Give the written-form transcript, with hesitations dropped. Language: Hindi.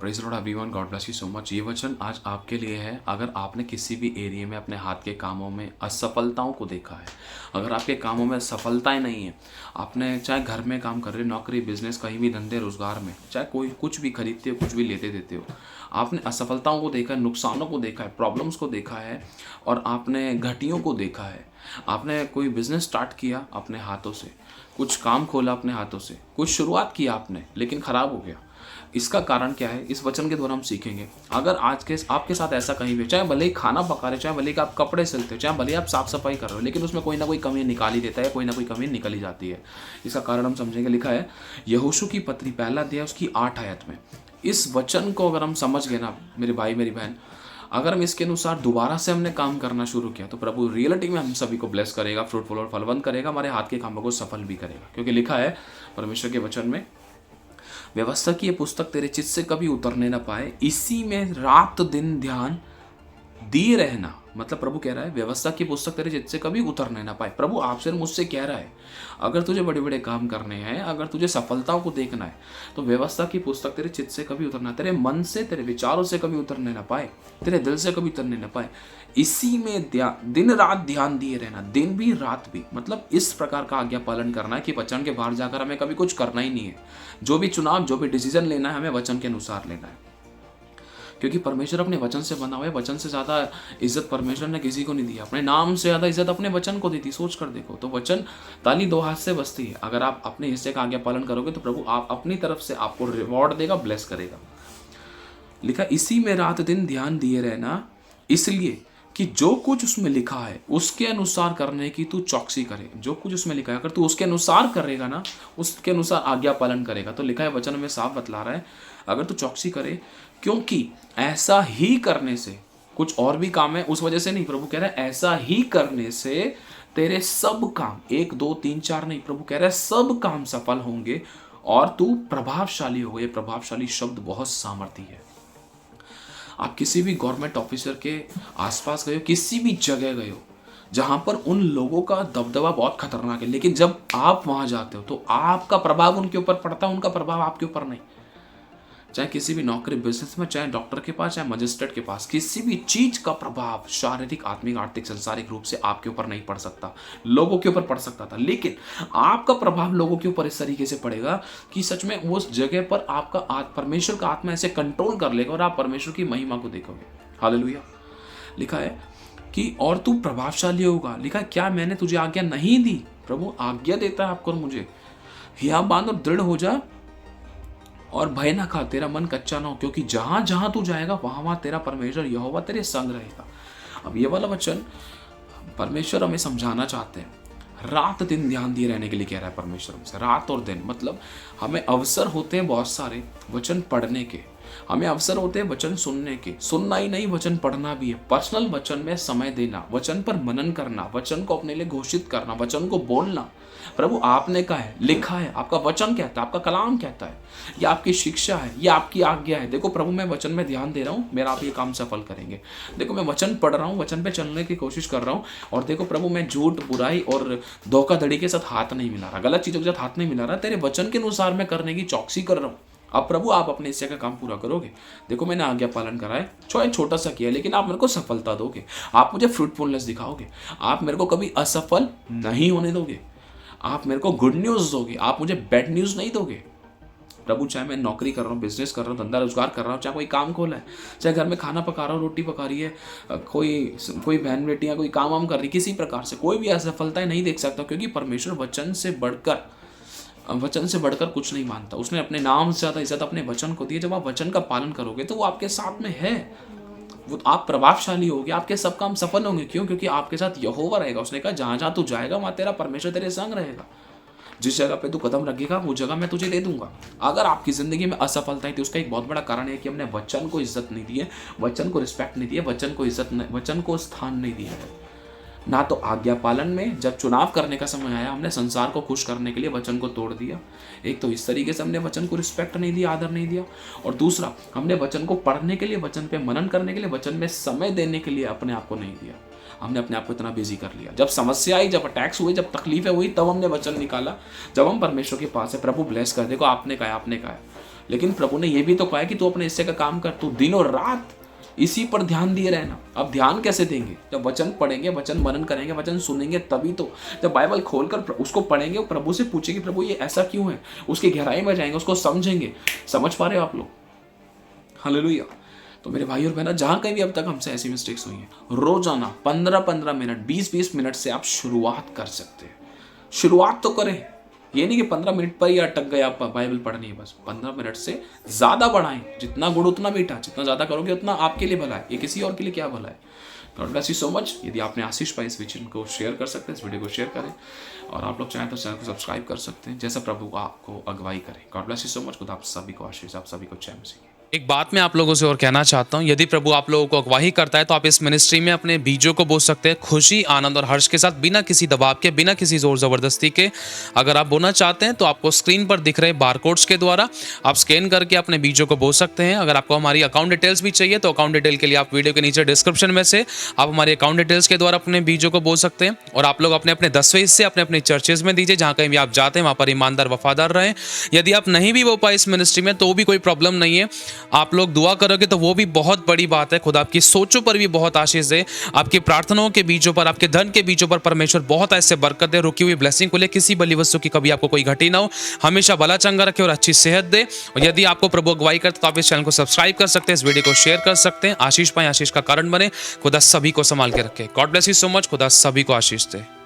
Praise the Lord everyone, God bless you so much. ये वचन आज आपके लिए है। अगर आपने किसी भी एरिया में अपने हाथ के कामों में असफलताओं को देखा है, अगर आपके कामों में सफलताएं नहीं है, आपने चाहे घर में काम कर रहे हो, नौकरी, बिजनेस, कहीं भी धंधे रोजगार में, चाहे कोई कुछ भी खरीदते हो, कुछ भी लेते देते हो, आपने असफलताओं को देखा है, नुकसानों को देखा है, प्रॉब्लम्स को देखा है और आपने घटियों को देखा है। आपने कोई बिजनेस स्टार्ट किया अपने हाथों से, कुछ काम खोला अपने हाथों से, कुछ शुरुआत किया आपने, लेकिन ख़राब हो गया। इसका कारण क्या है, इस वचन के द्वारा हम सीखेंगे। अगर आज के आपके साथ ऐसा कहीं भी, चाहे भले ही खाना पका रहे, चाहे भले ही आप कपड़े सिलते हो, चाहे भले ही आप साफ सफाई कर रहे हो, लेकिन उसमें कोई ना कोई कमी निकाल ही देता है, कोई ना कोई कमी निकल ही जाती है। इसका कारण हम समझेंगे। लिखा है यहोशू की पत्री 1 अध्याय उसकी 8 आयत में। इस वचन को अगर हम समझ गए ना मेरे भाई मेरी बहन, अगर हम इसके अनुसार दोबारा से हमने काम करना शुरू किया तो प्रभु रियलिटी में हम सभी को ब्लेस करेगा, फ्रूटफुल और फलवंत करेगा, हमारे हाथ के कामों को सफल भी करेगा। क्योंकि लिखा है परमेश्वर के वचन में, व्यवस्था की ये पुस्तक तेरे चित्त से कभी उतरने ना पाए, इसी में रात दिन ध्यान दिए रहना। मतलब प्रभु कह रहा है व्यवस्था की पुस्तक तेरे चित्त से कभी उतरने ना पाए। प्रभु आपसे और मुझसे कह रहा है, अगर तुझे बड़े बड़े काम करने हैं, अगर तुझे सफलताओं को देखना है, तो व्यवस्था की पुस्तक तेरे चित्त से कभी उतरना, तेरे मन से, तेरे विचारों से कभी उतरने ना पाए, तेरे दिल से कभी उतरने ना पाए। इसी में दिन रात ध्यान दिए रहना, दिन भी रात भी। मतलब इस प्रकार का आज्ञा पालन करना है कि वचन के बाहर जाकर हमें कभी कुछ करना ही नहीं है। जो भी चुनाव, जो भी डिसीजन लेना है, हमें वचन के अनुसार लेना है। क्योंकि परमेश्वर अपने वचन से बना हुआ है। वचन से ज़्यादा इज्जत परमेश्वर ने किसी को नहीं दी। अपने नाम से ज़्यादा इज्जत अपने वचन को दी थी। सोच कर देखो, तो वचन ताली 2 हाथ से बजती है। अगर आप अपने हिस्से का आज्ञा पालन करोगे तो प्रभु आप अपनी तरफ से आपको रिवॉर्ड देगा, ब्लेस करेगा। लिखा इसी में रात दिन ध्यान दिए रहना, इसलिए कि जो कुछ उसमें लिखा है उसके अनुसार करने की तू चौकसी करे। जो कुछ उसमें लिखा है अगर तू उसके अनुसार करेगा ना, उसके अनुसार आज्ञा पालन करेगा, तो लिखा है वचन में साफ बतला रहा है, अगर तू चौकसी करे, क्योंकि ऐसा ही करने से, कुछ और भी काम है उस वजह से नहीं, प्रभु कह रहा है ऐसा ही करने से तेरे सब काम, 1 2 3 4 नहीं, प्रभु कह रहा है सब काम सफल होंगे और तू प्रभावशाली होगा। ये प्रभावशाली शब्द बहुत सामर्थी है। आप किसी भी गवर्नमेंट ऑफिसर के आसपास गए हो, किसी भी जगह गए हो जहां पर उन लोगों का दबदबा बहुत खतरनाक है, लेकिन जब आप वहां जाते हो तो आपका प्रभाव उनके ऊपर पड़ता है, उनका प्रभाव आपके ऊपर नहीं। चाहे किसी भी नौकरी, बिजनेस में, चाहे डॉक्टर के पास, चाहे मजिस्ट्रेट के पास, किसी भी चीज का प्रभाव शारीरिक, आत्मिक, आर्थिक, संसारिक रूप से आपके ऊपर नहीं पड़ सकता। लोगों के ऊपर पड़ सकता था, लेकिन आपका प्रभाव लोगों के ऊपर इस तरीके से पड़ेगा कि सच में उस जगह पर आपका परमेश्वर का आत्मा ऐसे कंट्रोल कर लेगा और आप परमेश्वर की महिमा को देखोगे। हालेलुया। लिखा है कि और तू प्रभावशाली होगा। लिखा है क्या मैंने तुझे आज्ञा नहीं दी? प्रभु आज्ञा देता है आपको और मुझे, हिया बांध और दृढ़ हो जा और भय ना खा, तेरा मन कच्चा ना हो, क्योंकि जहां जहां तू जाएगा वहां वहां तेरा परमेश्वर यहोवा तेरे संग रहेगा। अब ये वाला वचन परमेश्वर हमें समझाना चाहते हैं। रात दिन ध्यान दिए रहने के लिए कह रहा है परमेश्वर हमसे। रात और दिन मतलब हमें अवसर होते हैं बहुत सारे वचन पढ़ने के, हमें अवसर होते हैं वचन सुनने के। सुनना ही नहीं, वचन पढ़ना भी है। पर्सनल वचन में समय देना, वचन पर मनन करना, वचन को अपने लिए घोषित करना, वचन को बोलना। प्रभु आपने कहा है, लिखा है, आपका वचन कहता है, आपका कलाम कहता है, ये आपकी शिक्षा है, ये आपकी आज्ञा है। देखो प्रभु मैं वचन में ध्यान दे रहा हूँ, मेरा आप ये काम सफल करेंगे। देखो मैं वचन पढ़ रहा हूँ, वचन पे चलने की कोशिश कर रहा हूँ, और देखो प्रभु मैं झूठ, बुराई और धोखाधड़ी के साथ हाथ नहीं मिला रहा, गलत चीजों के साथ हाथ नहीं मिला रहा, तेरे वचन के अनुसार मैं करने की चौकसी कर रहा हूँ। अब प्रभु आप अपने हिस्से का काम पूरा करोगे। देखो मैंने आज्ञा पालन करा है, छोटा सा किया, लेकिन आप मेरे को सफलता दोगे, आप मुझे फ्रूटफुलनेस दिखाओगे, आप मेरे को कभी असफल नहीं होने दोगे, आप मेरे को गुड न्यूज़ दोगे, आप मुझे बैड न्यूज़ नहीं दोगे। प्रभु चाहे मैं नौकरी कर रहा हूँ, बिजनेस कर रहा हूँ, धंधा रोजगार कर रहा हूँ, चाहे कोई काम खोला है, चाहे घर में खाना पका रहा हूँ, रोटी पका रही है, कोई बहन बेटियाँ कोई काम वाम कर रही, किसी प्रकार से कोई भी असफलताएं नहीं देख सकता, क्योंकि परमेश्वर वचन से बढ़कर कुछ नहीं मानता। उसने अपने नाम से ज़्यादा इज्जत अपने वचन को दी। जब आप वचन का पालन करोगे तो वो आपके साथ में है, वो आप प्रभावशाली होगे, आपके सब काम सफल होंगे। क्यों? क्योंकि आपके साथ यहोवा रहेगा। उसने कहा जहां जहां तू जाएगा वहां तेरा परमेश्वर तेरे संग रहेगा। जिस जगह पे तू कदम रखेगा वो जगह मैं तुझे दे दूंगा। अगर आपकी जिंदगी में असफलता थी, उसका एक बहुत बड़ा कारण है कि हमने वचन को इज्जत नहीं दी है, वचन को रिस्पेक्ट नहीं दी है, वचन को स्थान नहीं दिया है। ना तो आज्ञा पालन में, जब चुनाव करने का समय आया हमने संसार को खुश करने के लिए वचन को तोड़ दिया। एक तो इस तरीके से हमने वचन को रिस्पेक्ट नहीं दिया, आदर नहीं दिया, और दूसरा हमने वचन को पढ़ने के लिए, वचन पे मनन करने के लिए, वचन में समय देने के लिए अपने आप को नहीं दिया। हमने अपने आप को इतना बिजी कर लिया। जब समस्या आई, जब अटैक्स हुए, जब तकलीफें हुई, तब हमने वचन निकाला। जब हम परमेश्वर के पास है, प्रभु ब्लेस कर, देखो आपने कहा, आपने कहा, लेकिन प्रभु ने यह भी तो कहा है कि तू अपने हिस्से का काम कर, तू दिनों रात इसी पर ध्यान दिए रहना। अब ध्यान कैसे देंगे? जब वचन पढ़ेंगे, वचन मनन करेंगे, वचन सुनेंगे, तभी तो। जब बाइबल खोलकर उसको पढ़ेंगे, प्रभु से पूछेंगे प्रभु ये ऐसा क्यों है, उसकी गहराई में जाएंगे, उसको समझेंगे। समझ पा रहे हो आप लोग? हालेलुया। तो मेरे भाई और बहना, जहां कहीं भी अब तक हमसे ऐसी मिस्टेक्स हुई हैं, रोजाना 15-15 मिनट, 20-20 मिनट से आप शुरुआत कर सकते हैं। शुरुआत तो करें, ये नहीं कि 15 मिनट पर ही अटक गए आप बाइबल पढ़नी है बस। 15 मिनट से ज़्यादा बढ़ाएं, जितना गुड़ उतना मीठा, जितना ज़्यादा करोगे उतना आपके लिए भला है, ये किसी और के लिए क्या भला है। God bless you so much. यदि आपने आशीष पाई, इस वीडियो को शेयर कर सकते हैं, इस वीडियो को शेयर करें, और आप लोग चाहें तो चैनल को सब्सक्राइब कर सकते हैं, जैसा प्रभु आपको अगुवाई करें। God bless you so much. खुदा आप सभी को आशीष, आप सभी को जय मसीह। एक बात मैं आप लोगों से और कहना चाहता हूं, यदि प्रभु आप लोगों को अगवाही करता है तो आप इस मिनिस्ट्री में अपने बीजों को बो सकते हैं खुशी, आनंद और हर्ष के साथ, बिना किसी दबाव के, बिना किसी जोर जबरदस्ती के। अगर आप बोना चाहते हैं तो आपको स्क्रीन पर दिख रहे बारकोड्स के द्वारा आप स्कैन करके अपने बीजों को बो सकते हैं। अगर आपको हमारी अकाउंट डिटेल्स भी चाहिए तो अकाउंट डिटेल के लिए आप वीडियो के नीचे डिस्क्रिप्शन में से आप हमारे अकाउंट डिटेल्स के द्वारा अपने बीजों को बो सकते हैं। और आप लोग अपने अपने 10वें हिस्से अपने अपने चर्चेज में दीजिए, जहाँ कहीं भी आप जाते हैं वहाँ पर ईमानदार वफादार रहें। यदि आप नहीं भी बो पाए इस मिनिस्ट्री में तो भी कोई प्रॉब्लम नहीं है, आप लोग दुआ करोगे तो वो भी बहुत बड़ी बात है। खुदा आपकी सोचों पर भी बहुत आशीष दे, आपकी प्रार्थनाओं के बीजों पर, आपके धन के बीजों पर परमेश्वर बहुत ऐसे बरकत दे, रुकी हुई ब्लेसिंग को ले, किसी बली वस्तु की कभी आपको कोई घटी ना हो, हमेशा भला चंगा रखे और अच्छी सेहत दे। और यदि आपको प्रभु अगुवाई करते तो आप इस चैनल को सब्सक्राइब कर सकते हैं, इस वीडियो को शेयर कर सकते हैं। आशीष पाए, आशीष का कारण बने। खुदा सभी को संभाल के रखे। God bless you so much. खुदा सभी को आशीष दे।